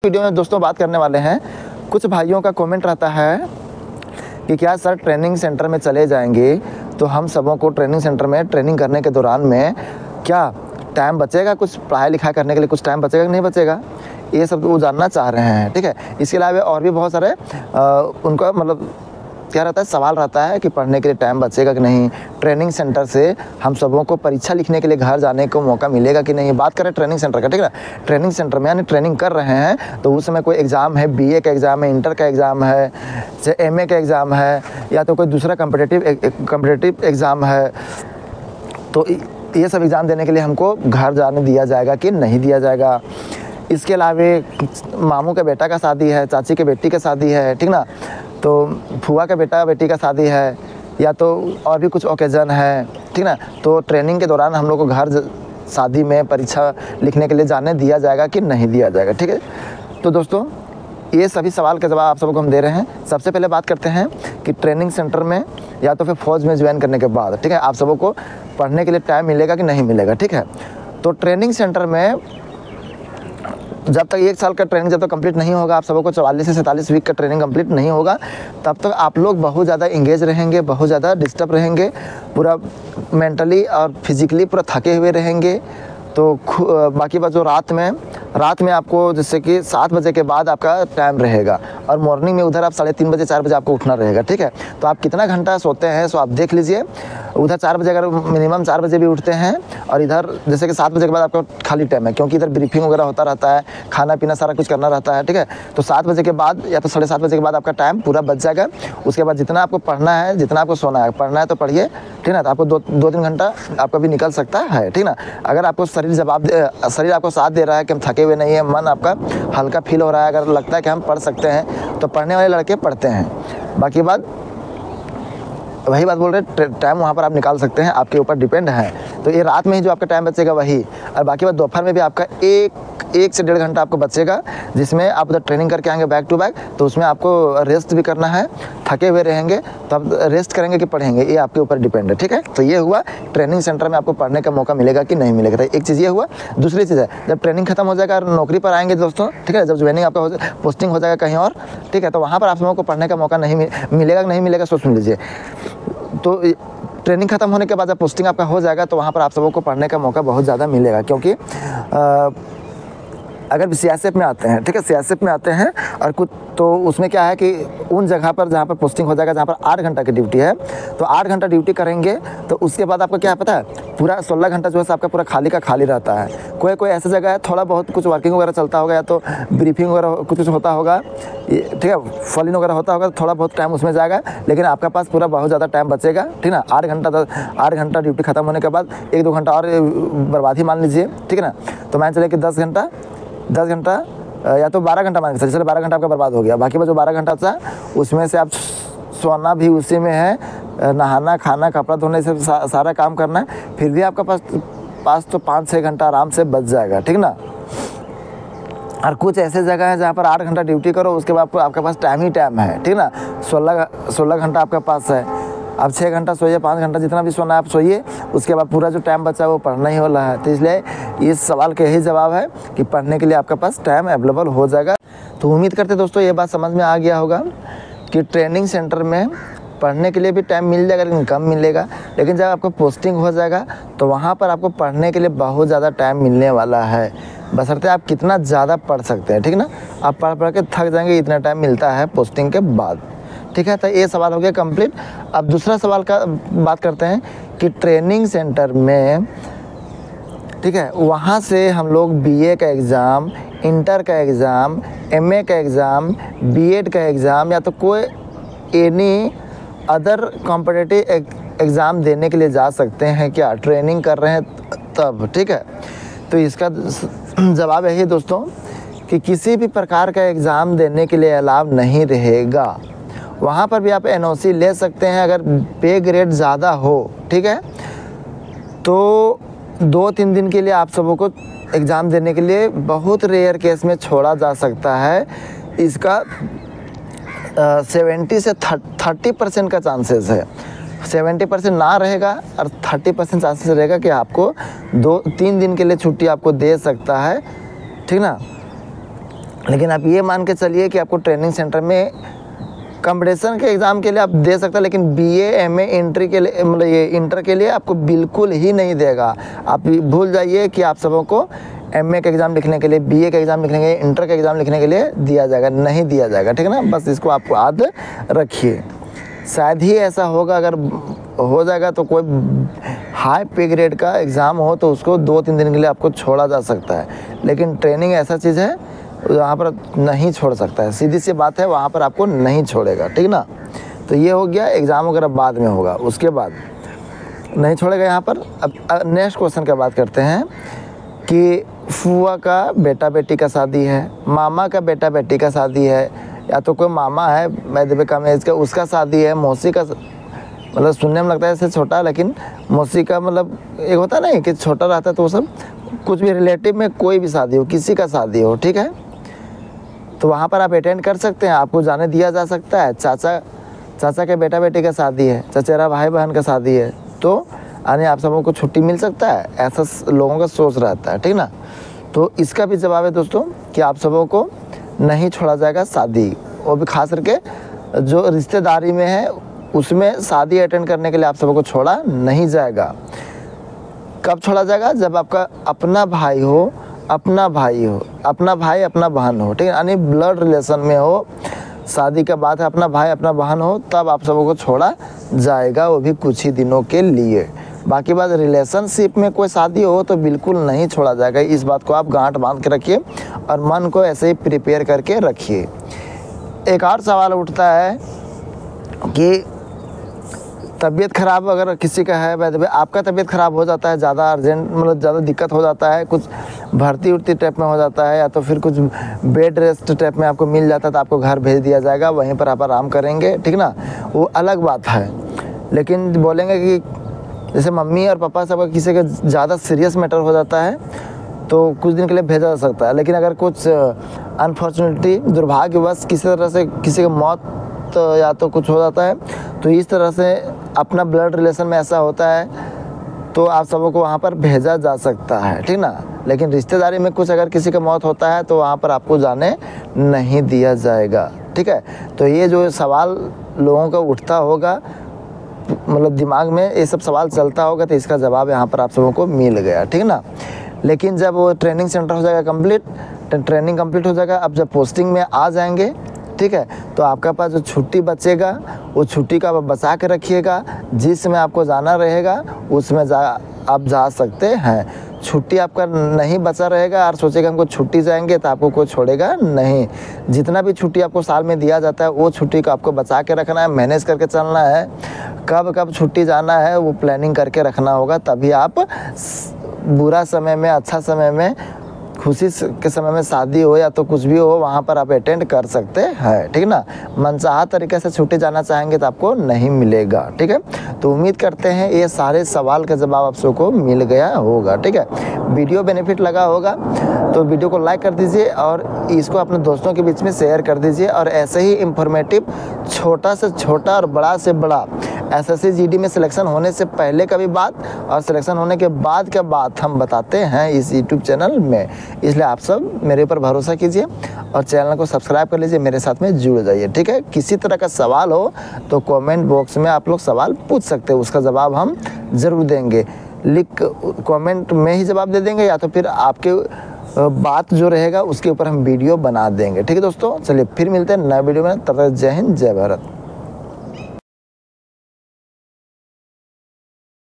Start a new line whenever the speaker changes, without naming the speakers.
Video में दोस्तों बात करने वाले हैं। कुछ भाइयों का कमेंट रहता है कि क्या सर ट्रेनिंग सेंटर में चले जाएंगे तो हम सबों को ट्रेनिंग सेंटर में ट्रेनिंग करने के दौरान में क्या टाइम बचेगा, कुछ पढ़ाई लिखाई करने के लिए कुछ टाइम बचेगा कि नहीं बचेगा, ये सब वो जानना चाह रहे हैं। ठीक है, इसके अलावा और भी बहुत सारे उनका मतलब क्या रहता है, सवाल रहता है कि पढ़ने के लिए टाइम बचेगा कि नहीं, ट्रेनिंग सेंटर से हम सबों को परीक्षा लिखने के लिए घर जाने को मौका मिलेगा कि नहीं। बात करें ट्रेनिंग सेंटर का, ठीक है ना, ट्रेनिंग सेंटर में यानी ट्रेनिंग कर रहे हैं तो उस समय कोई एग्ज़ाम है, बीए का एग्ज़ाम है, इंटर का एग्ज़ाम है, चाहे एमए का एग्ज़ाम है या तो कोई दूसरा कम्पिटिटिव एग्ज़ाम है, तो ये सब एग्ज़ाम देने के लिए हमको घर जाने दिया जाएगा कि नहीं दिया जाएगा। इसके अलावा मामू के बेटा का शादी है, चाची के बेटी का शादी है, ठीक ना, तो फुआ के बेटा बेटी का शादी है या तो और भी कुछ ओकेज़न है, ठीक ना, तो ट्रेनिंग के दौरान हम लोग को घर शादी में परीक्षा लिखने के लिए जाने दिया जाएगा कि नहीं दिया जाएगा। ठीक है, तो दोस्तों ये सभी सवाल के जवाब आप सबको हम दे रहे हैं। सबसे पहले बात करते हैं कि ट्रेनिंग सेंटर में या तो फिर फ़ौज में ज्वाइन करने के बाद, ठीक है, आप सबों को पढ़ने के लिए टाइम मिलेगा कि नहीं मिलेगा। ठीक है, तो ट्रेनिंग सेंटर में जब तक 1 साल का ट्रेनिंग जब तक कंप्लीट नहीं होगा, आप सबों को 44 से 47 वीक का ट्रेनिंग कंप्लीट नहीं होगा, तब तक आप लोग बहुत ज़्यादा इंगेज रहेंगे, बहुत ज़्यादा डिस्टर्ब रहेंगे, पूरा मेंटली और फिजिकली पूरा थके हुए रहेंगे। तो बाकी बात जो रात में आपको जैसे कि 7 बजे के बाद आपका टाइम रहेगा और मॉर्निंग में उधर आप 3:30 बजे 4 बजे आपको उठना रहेगा। ठीक है, तो आप कितना घंटा सोते हैं सो आप देख लीजिए। उधर 4 बजे अगर मिनिमम 4 बजे भी उठते हैं और इधर जैसे कि 7 बजे के बाद आपका खाली टाइम है, क्योंकि इधर ब्रीफिंग वगैरह होता रहता है, खाना पीना सारा कुछ करना रहता है। ठीक है, तो 7 बजे के बाद या तो 7:30 बजे के बाद आपका टाइम पूरा बच जाएगा। उसके बाद जितना आपको पढ़ना है, जितना आपको सोना है, पढ़ना है तो पढ़िए, ठीक ना, तो आपको 2-3 घंटा आपका भी निकल सकता है। ठीक ना, अगर आपको शरीर आपको साथ दे रहा है कि हम थके हुए नहीं है, मन आपका हल्का फील हो रहा है, अगर लगता है कि हम पढ़ सकते हैं तो पढ़ने वाले लड़के पढ़ते हैं। बाकी बात वही बात बोल रहे, टाइम वहाँ पर आप निकाल सकते हैं, आपके ऊपर डिपेंड है। तो ये रात में ही जो आपका टाइम बचेगा वही, और बाकी बात दोपहर में भी आपका 1 से 1.5 घंटा आपको बचेगा, जिसमें आप उधर ट्रेनिंग करके आएंगे बैक टू बैक, तो उसमें आपको रेस्ट भी करना है, थके हुए रहेंगे तो आप रेस्ट करेंगे कि पढ़ेंगे, ये आपके ऊपर डिपेंड है। ठीक है, तो ये हुआ ट्रेनिंग सेंटर में आपको पढ़ने का मौका मिलेगा कि नहीं मिलेगा, तो एक चीज़ ये हुआ। दूसरी चीज़ है, जब ट्रेनिंग खत्म हो जाएगा और नौकरी पर आएंगे दोस्तों, ठीक है, जब ज्वाइनिंग आपका पोस्टिंग हो जाएगा कहीं और, ठीक है, तो वहाँ पर आप लोगों को पढ़ने का मौका नहीं मिलेगा कि नहीं मिलेगा, सोच लीजिए। तो ट्रेनिंग खत्म होने के बाद जब पोस्टिंग आपका हो जाएगा तो वहाँ पर आप सबों को पढ़ने का मौका बहुत ज़्यादा मिलेगा, क्योंकि अगर सीआईएसएफ में आते हैं, ठीक है, सीआईएसएफ में आते हैं और कुछ तो उसमें क्या है कि उन जगह पर जहाँ पर पोस्टिंग हो जाएगा, जहाँ पर 8 घंटा की ड्यूटी है, तो 8 घंटा ड्यूटी करेंगे तो उसके बाद आपको क्या है पता है, पूरा 16 घंटा जो है आपका पूरा खाली का खाली रहता है। कोई ऐसी जगह है थोड़ा बहुत कुछ वर्किंग वगैरह चलता होगा या तो ब्रीफिंग वगैरह कुछ होता होगा, ठीक है, फॉलिंग वगैरह होता होगा, थोड़ा बहुत टाइम उसमें जाएगा, लेकिन आपका पास पूरा बहुत ज़्यादा टाइम बचेगा। ठीक ना, 8 घंटा ड्यूटी खत्म होने के बाद 1-2 घंटा और बर्बाद ही मान लीजिए। ठीक है ना, तो मान चले कि 10 घंटा या तो 12 घंटा मान के चलिए, 12 घंटा आपका बर्बाद हो गया। बाकी जो 12 घंटा था उसमें से आप सोना भी उसी में है, नहाना, खाना, कपड़ा धोने से सारा काम करना है, फिर भी आपका पास तो 5-6 घंटा आराम से बच जाएगा। ठीक ना, और कुछ ऐसे जगह है जहाँ पर 8 घंटा ड्यूटी करो, उसके बाद आपके पास टाइम ही टाइम है। ठीक ना, 16 घंटा आपके पास है, आप 6 घंटा सोइए, 5 घंटा जितना भी सोना आप सोइए, उसके बाद पूरा जो टाइम बचा है वो पढ़ना ही वाला है। तो इसलिए इस सवाल का यही जवाब है कि पढ़ने के लिए आपके पास टाइम अवेलेबल हो जाएगा। तो उम्मीद करते दोस्तों ये बात समझ में आ गया होगा कि ट्रेनिंग सेंटर में पढ़ने के लिए भी टाइम मिल जाएगा, लेकिन कम मिलेगा, लेकिन जब आपको पोस्टिंग हो जाएगा तो वहाँ पर आपको पढ़ने के लिए बहुत ज़्यादा टाइम मिलने वाला है, बशर्ते आप कितना ज़्यादा पढ़ सकते हैं। ठीक ना, आप पढ़ के थक जाएंगे, इतना टाइम मिलता है पोस्टिंग के बाद। ठीक है, तो ये सवाल हो गया कंप्लीट। अब दूसरा सवाल का बात करते हैं कि ट्रेनिंग सेंटर में, ठीक है, वहाँ से हम लोग बीए का एग्ज़ाम, इंटर का एग्ज़ाम, एमए का एग्ज़ाम, बीएड का एग्ज़ाम या तो कोई एनी अदर कॉम्पिटिटिव एग्ज़ाम देने के लिए जा सकते हैं क्या, ट्रेनिंग कर रहे हैं तब। ठीक है, तो इसका जवाब यही दोस्तों कि किसी भी प्रकार का एग्ज़ाम देने के लिए अलाउ नहीं रहेगा। वहाँ पर भी आप एनओसी ले सकते हैं अगर पे ग्रेड ज़्यादा हो। ठीक है, तो 2-3 दिन के लिए आप सबों को एग्ज़ाम देने के लिए बहुत रेयर केस में छोड़ा जा सकता है। इसका 70 से 30% का चांसेस है, 70% ना रहेगा और 30% चांसेस रहेगा कि आपको 2-3 दिन के लिए छुट्टी आपको दे सकता है। ठीक ना, लेकिन आप ये मान के चलिए कि आपको ट्रेनिंग सेंटर में कंपटीशन के एग्ज़ाम के लिए आप दे सकते हैं, लेकिन बीए एमए इंटर के लिए, मतलब ये इंटर के लिए आपको बिल्कुल ही नहीं देगा। आप भूल जाइए कि आप सबों को एमए का एग्ज़ाम लिखने के लिए, बीए का एग्ज़ाम लिखने के लिए, इंटर का एग्ज़ाम लिखने के लिए दिया जाएगा, नहीं दिया जाएगा, ठीक है ना। बस इसको आप याद रखिए। शायद ही ऐसा होगा, अगर हो जाएगा तो कोई हाई पे ग्रेड का एग्ज़ाम हो तो उसको 2-3 दिन के लिए आपको छोड़ा जा सकता है, लेकिन ट्रेनिंग ऐसा चीज़ है वहाँ पर नहीं छोड़ सकता है, सीधी सी बात है, वहाँ पर आपको नहीं छोड़ेगा, ठीक ना। तो ये हो गया, एग्ज़ाम वगैरह बाद में होगा, उसके बाद नहीं छोड़ेगा यहाँ पर। अब नेक्स्ट क्वेश्चन की बात करते हैं कि फूआ का बेटा बेटी का शादी है, मामा का बेटा बेटी का शादी है, या तो कोई मामा है मैं कम एज का, उसका शादी है, मौसी का, मतलब सुनने में लगता है इससे छोटा, लेकिन मौसी का मतलब एक होता है ना कि छोटा रहता है, तो वो सब कुछ भी रिलेटिव में कोई भी शादी हो, किसी का शादी हो, ठीक है, तो वहाँ पर आप अटेंड कर सकते हैं, आपको जाने दिया जा सकता है। चाचा के बेटा बेटी का शादी है, चचेरा भाई बहन का शादी है, तो यानी आप सबों को छुट्टी मिल सकता है, ऐसा लोगों का सोच रहता है, ठीक ना। तो इसका भी जवाब है दोस्तों कि आप सबों को नहीं छोड़ा जाएगा शादी, वो भी खास करके जो रिश्तेदारी में है उसमें शादी अटेंड करने के लिए आप सबों को छोड़ा नहीं जाएगा। कब छोड़ा जाएगा? जब आपका अपना भाई हो, अपना भाई अपना बहन हो, ठीक है, यानी ब्लड रिलेशन में हो, शादी के बाद अपना भाई अपना बहन हो, तब आप सबों को छोड़ा जाएगा, वो भी कुछ ही दिनों के लिए। बाकी बात रिलेशनशिप में कोई शादी हो तो बिल्कुल नहीं छोड़ा जाएगा। इस बात को आप गांठ बांध के रखिए और मन को ऐसे ही प्रिपेयर करके रखिए। एक और सवाल उठता है कि तबीयत ख़राब अगर किसी का है, वैसे आपका तबीयत ख़राब हो जाता है, ज़्यादा अर्जेंट मतलब ज़्यादा दिक्कत हो जाता है, कुछ भर्ती उर्ती टाइप में हो जाता है, या तो फिर कुछ बेड रेस्ट टाइप में आपको मिल जाता है, तो आपको घर भेज दिया जाएगा, वहीं पर आप आराम करेंगे, ठीक ना, वो अलग बात है। लेकिन बोलेंगे कि जैसे मम्मी और पापा सब किसी का ज़्यादा सीरियस मैटर हो जाता है तो कुछ दिन के लिए भेजा जा सकता है, लेकिन अगर कुछ अनफॉर्चुनेटली दुर्भाग्यवश किसी तरह से किसी की मौत या तो कुछ हो जाता है, तो इस तरह से अपना ब्लड रिलेशन में ऐसा होता है तो आप सबों को वहाँ पर भेजा जा सकता है, ठीक ना। लेकिन रिश्तेदारी में कुछ अगर किसी का मौत होता है तो वहाँ पर आपको जाने नहीं दिया जाएगा, ठीक है। तो ये जो सवाल लोगों का उठता होगा, मतलब दिमाग में ये सब सवाल चलता होगा, तो इसका जवाब यहाँ पर आप सबों को मिल गया, ठीक ना। लेकिन जब वो ट्रेनिंग सेंटर हो जाएगा कंप्लीट, ट्रेनिंग कंप्लीट हो जाएगा, अब जब पोस्टिंग में आ जाएंगे, ठीक है, तो आपका पास जो छुट्टी बचेगा वो छुट्टी का आप बचा के रखिएगा, जिसमें आपको जाना रहेगा उसमें आप जा सकते हैं। छुट्टी आपका नहीं बचा रहेगा और सोचेगा हमको छुट्टी जाएंगे तो आपको कोई छोड़ेगा नहीं। जितना भी छुट्टी आपको साल में दिया जाता है वो छुट्टी को आपको बचा के रखना है, मैनेज करके चलना है। कब कब छुट्टी जाना है वो प्लानिंग करके रखना होगा, तभी आप बुरा समय में, अच्छा समय में, खुशी के समय में, शादी हो या तो कुछ भी हो, वहाँ पर आप अटेंड कर सकते हैं, ठीक ना। मनचाहा तरीके से छुट्टी जाना चाहेंगे तो आपको नहीं मिलेगा, ठीक है। तो उम्मीद करते हैं ये सारे सवाल का जवाब आप सबको मिल गया होगा, ठीक है। वीडियो बेनिफिट लगा होगा तो वीडियो को लाइक कर दीजिए और इसको अपने दोस्तों के बीच में शेयर कर दीजिए। और ऐसे ही इंफॉर्मेटिव छोटा से छोटा और बड़ा से बड़ा एसएससी जीडी में सिलेक्शन होने से पहले का भी बात और सिलेक्शन होने के बाद का बात हम बताते हैं इस यूट्यूब चैनल में। इसलिए आप सब मेरे ऊपर भरोसा कीजिए और चैनल को सब्सक्राइब कर लीजिए, मेरे साथ में जुड़ जाइए, ठीक है। किसी तरह का सवाल हो तो कमेंट बॉक्स में आप लोग सवाल पूछ सकते हैं, उसका जवाब हम ज़रूर देंगे। लिख कमेंट में ही जवाब दे देंगे या तो फिर आपके बात जो रहेगा उसके ऊपर हम वीडियो बना देंगे, ठीक है दोस्तों। चलिए फिर मिलते हैं नए वीडियो में, तब तक जय हिंद जय भारत।